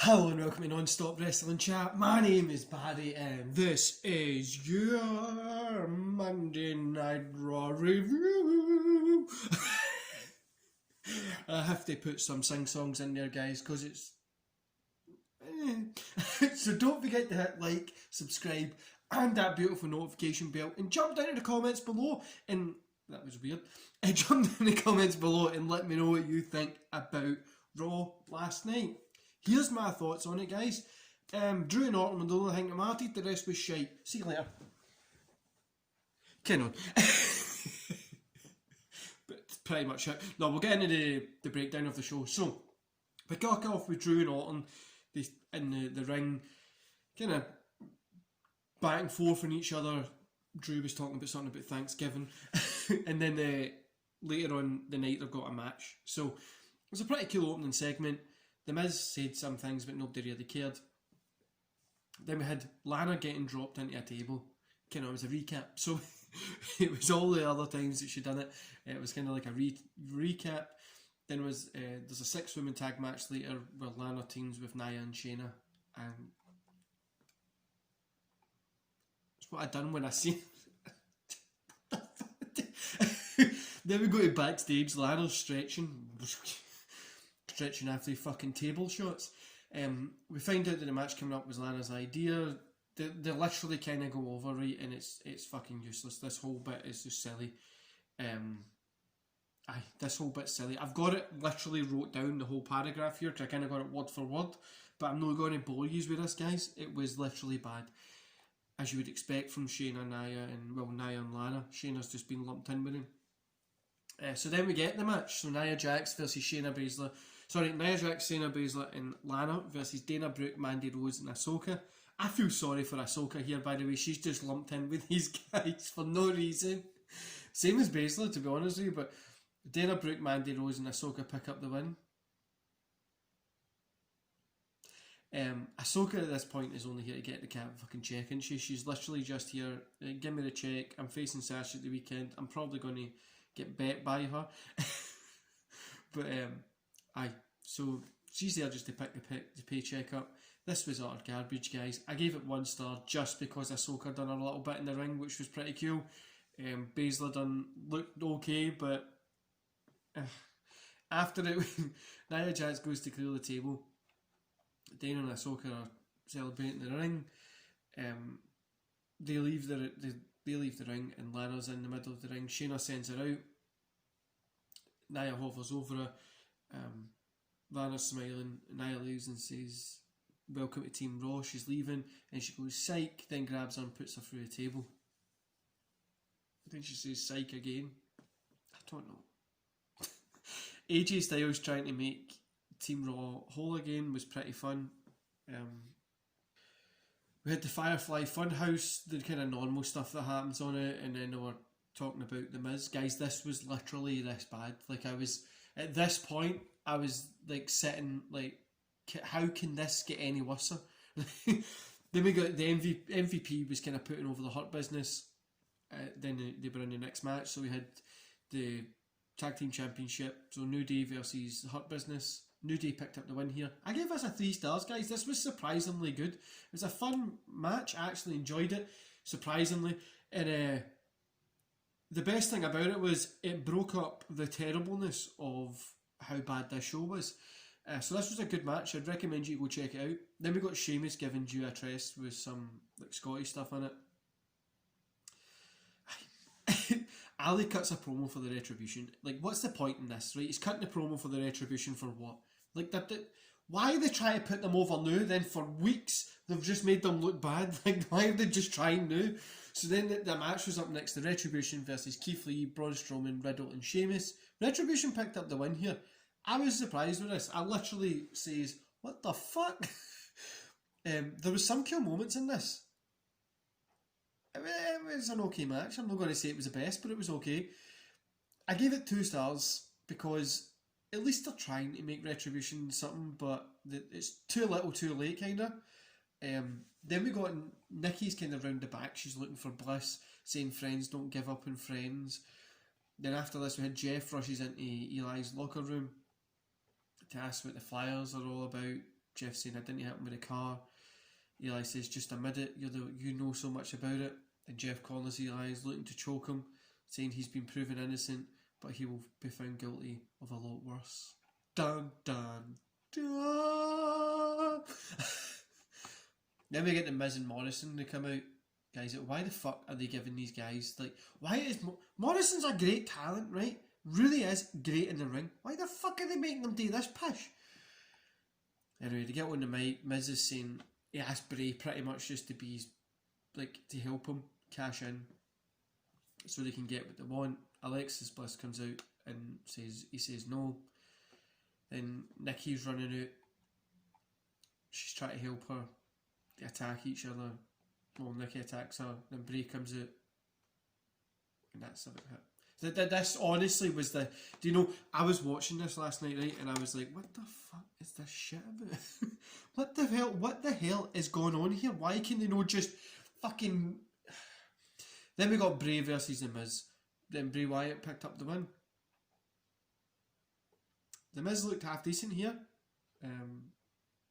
Hello and welcome to Non-Stop Wrestling Chat. My name is Barry and this is your Monday Night Raw review. I have to put some sing-songs in there, guys, because it's... So don't forget to hit like, subscribe and that beautiful notification bell and jump down in the comments below and... That was weird. Jump down in the comments below and let me know what you think about Raw last night. Here's my thoughts on it, guys. Drew and Orton were the only thing that mattered, the rest was shite. See you later. Carry on. But pretty much it. No, we'll get into the breakdown of the show. So, we kick off with Drew and Orton in the ring, kind of back and forth on each other. Drew was talking about something about Thanksgiving. And then later on the night they've got a match. So, it was a pretty cool opening segment. The Miz said some things, but nobody really cared. Then we had Lana getting dropped into a table. Kind of, it was a recap. So it was all the other times that she'd done it. It was kind of like a recap. Then was there's a 6-woman tag match later where Lana teams with Nia and Shayna. And that's what I done when I seen. Then we go to backstage. Lana's stretching after the fucking table shots. We find out that the match coming up was Lana's idea. They literally kind of go over, right, and it's fucking useless. This whole bit is just silly. This whole bit's silly. I've got it literally wrote down, the whole paragraph here, because I kind of got it word for word, but I'm not going to bore you with this, guys. It was literally bad, as you would expect from Shayna, Nia, and, well, Nia and Lana. Shayna's just been lumped in with him. So then we get the match. So Nia Jax versus Nia Jax, Shayna Baszler and Lana versus Dana Brooke, Mandy Rose and Ahsoka. I feel sorry for Ahsoka here, by the way. She's just lumped in with these guys for no reason. Same as Baszler, to be honest with you, but Dana Brooke, Mandy Rose and Ahsoka pick up the win. Ahsoka at this point is only here to get the cat fucking check, isn't she? She's literally just here, give me the check, I'm facing Sasha at the weekend, I'm probably going to get bet by her. But so she's there just to pick the paycheck up. This was utter garbage, guys. I gave it 1 star just because Ahsoka done a little bit in the ring, which was pretty cool. Baszler looked okay, but after it, Nia Jax goes to clear the table. Dana and Ahsoka are celebrating the ring. They leave the ring, and Lana's in the middle of the ring. Shayna sends her out. Nia hovers over her. Lana's smiling. Nia leaves and says, "Welcome to Team Raw." She's leaving, and she goes, "Psych," then grabs her and puts her through a table. Then she says, "Psych" again. I don't know. AJ Styles trying to make Team Raw whole again was pretty fun. We had the Firefly Funhouse, the kind of normal stuff that happens on it, and then they were talking about the Miz. Guys, this was literally this bad. Like, I was, at this point, I was like sitting like, how can this get any worse? Then we got the MVP was kind of putting over the Hurt Business. Then they were in the next match, so we had the Tag Team Championship, so New Day versus the Hurt Business. New Day picked up the win here. I gave this a 3 stars, guys. This was surprisingly good. It was a fun match. I actually enjoyed it, surprisingly. And the best thing about it was it broke up the terribleness of how bad this show was. So this was a good match. I'd recommend you go check it out. Then we got Sheamus giving Drew a trest with some like Scottish stuff in it. Ali cuts a promo for the Retribution. Like, what's the point in this, right? He's cutting the promo for the Retribution for what? Like, why are they trying to put them over now? Then for weeks they've just made them look bad. Like, why are they just trying now? So then the match was up next. The Retribution versus Keith Lee, Braun Strowman, Riddle and Sheamus. Retribution picked up the win here. I was surprised with this. I literally says, what the fuck? There was some cool moments in this. It was an okay match. I'm not going to say it was the best, but it was okay. I gave it 2 stars because at least they're trying to make Retribution something, but it's too little too late, kind of. Then we got Nikki's kind of round the back. She's looking for Bliss, saying friends don't give up on friends. Then after this we had Jeff rushes into Eli's locker room to ask what the flyers are all about. Jeff saying, I didn't hit him with a car. Eli says, just admit it, you know so much about it. And Jeff corners Eli, is looking to choke him, saying he's been proven innocent, but he will be found guilty of a lot worse. Dun dun dun. Then we get the Miz and Morrison to come out. Guys, why the fuck are they giving these guys, like, why is Morrison's a great talent, right? Really is great in the ring. Why the fuck are they making them do this pish? Anyway, to get on the mic, Miz is saying he asked Bray pretty much just to be, like, to help him cash in so they can get what they want. Alexis Bliss comes out and says no. Then Nikki's running out. She's trying to help her. They attack each other. Well, Nikki attacks her. Then Bray comes out. And that's about it. This honestly was the... Do you know, I was watching this last night, right? And I was like, what the fuck is this shit about? What the hell is going on here? Why can they not just fucking... Then we got Bray versus The Miz. Then Bray Wyatt picked up the win. The Miz looked half decent here.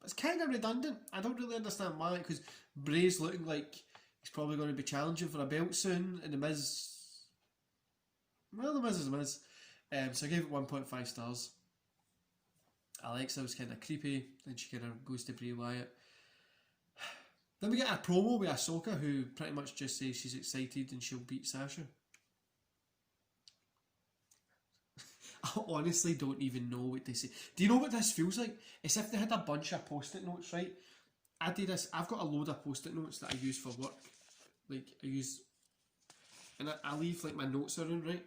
It's kind of redundant. I don't really understand why, because Bray's looking like he's probably going to be challenging for a belt soon, and The Miz... Well, The Miz is The Miz. So I gave it 1.5 stars. Alexa was kind of creepy, then she kind of goes to Bray Wyatt. Then we get a promo with Ahsoka, who pretty much just says she's excited and she'll beat Sasha. I honestly don't even know what they say. Do you know what this feels like? It's if they had a bunch of post-it notes, right? I do this. I've got a load of post-it notes that I use for work. Like, and I leave like my notes around, right?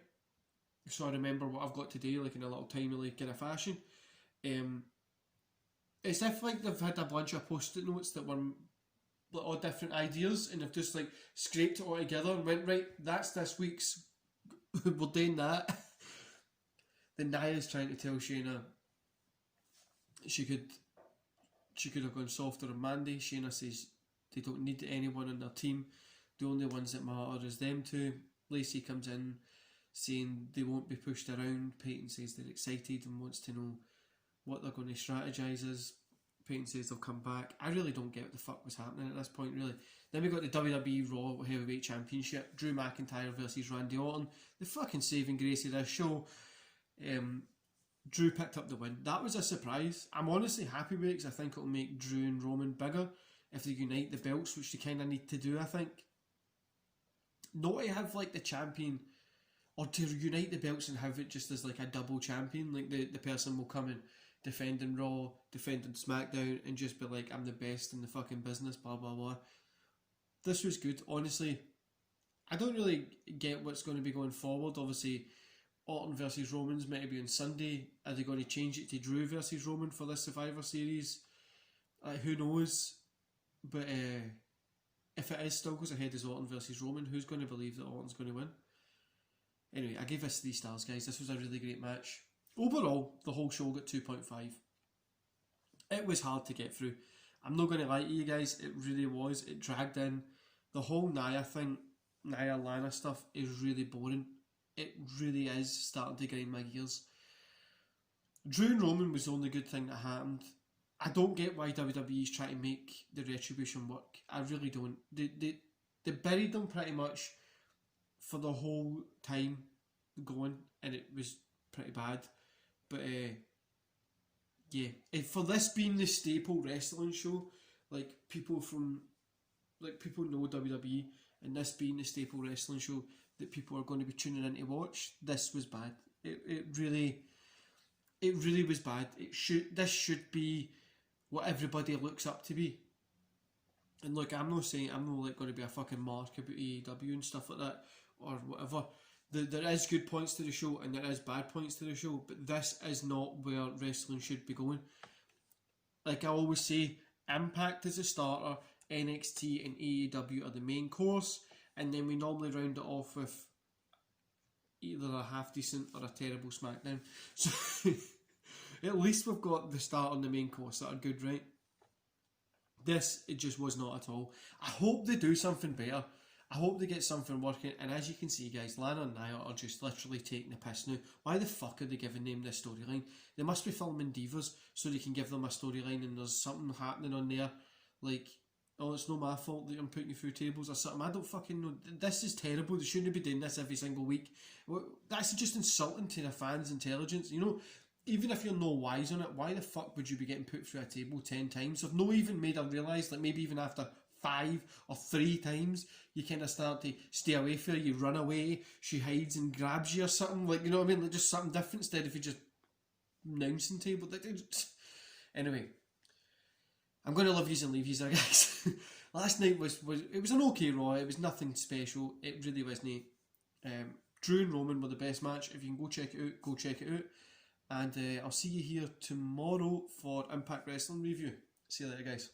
So I remember what I've got to do, like in a little timely kind of fashion. It's if like they've had a bunch of post-it notes that were like all different ideas, and they've just like scraped it all together and went, right, that's this week's. We're doing that. Then Nia's trying to tell Shayna she could have gone softer on Mandy. Shayna says they don't need anyone on their team. The only ones that matter is them two. Lacey comes in saying they won't be pushed around. Peyton says they're excited and wants to know what they're going to strategise as. Peyton says they'll come back. I really don't get what the fuck was happening at this point, really. Then we got the WWE RAW Heavyweight Championship. Drew McIntyre versus Randy Orton. The fucking saving grace of this show. Drew picked up the win. That was a surprise. I'm honestly happy with it because I think it'll make Drew and Roman bigger if they unite the belts, which they kind of need to do, I think. Not to have like the champion, or to unite the belts and have it just as like a double champion. Like the person will come and defend in Raw, defend in SmackDown, and just be like, I'm the best in the fucking business, blah blah blah. This was good, honestly. I don't really get what's going to be going forward. Obviously, Orton versus Roman's meant to be on Sunday. Are they going to change it to Drew versus Roman for this Survivor Series? Who knows? But if it is still goes ahead as Orton versus Roman, who's going to believe that Orton's going to win? Anyway, I gave this 3 stars, guys. This was a really great match. Overall, the whole show got 2.5. It was hard to get through. I'm not going to lie to you guys, it really was. It dragged in. The whole Nia thing, Nia Lana stuff, is really boring. It really is starting to grind my gears. Drew and Roman was the only good thing that happened. I don't get why WWE is trying to make the Retribution work. I really don't. They buried them pretty much for the whole time going, and it was pretty bad. But yeah, for this being the staple wrestling show, like people know WWE, and this being the staple wrestling show that people are going to be tuning in to watch, this was bad. It really was bad. This should be what everybody looks up to be. And look, I'm not like going to be a fucking mark about AEW and stuff like that or whatever. There is good points to the show and there is bad points to the show, but this is not where wrestling should be going. Like I always say, Impact is a starter, NXT and AEW are the main course, and then we normally round it off with either a half decent or a terrible SmackDown. So at least we've got the start on the main course that are good, right? This, it just was not at all. I hope they do something better. I hope they get something working, and as you can see, guys, Lana and Nia are just literally taking the piss now. Why the fuck are they giving them this storyline? They must be filming Divas so they can give them a storyline and there's something happening on there, like, oh, it's not my fault that I'm putting you through tables or something. I don't fucking know. This is terrible. They shouldn't be doing this every single week. That's just insulting to the fans' intelligence. You know, even if you're no wise on it, why the fuck would you be getting put through a table 10 times? I've not even made her realise, like maybe even after 5 or 3 times, you kind of start to stay away from her, you run away, she hides and grabs you or something, like, you know what I mean, like just something different instead of you just announcing table. Anyway, I'm going to love yous and leave yous there, guys. Last night was it was an okay Raw, it was nothing special, it really wasn't. Drew and Roman were the best match. If you can go check it out, go check it out. And I'll see you here tomorrow for Impact Wrestling review. See you later, guys.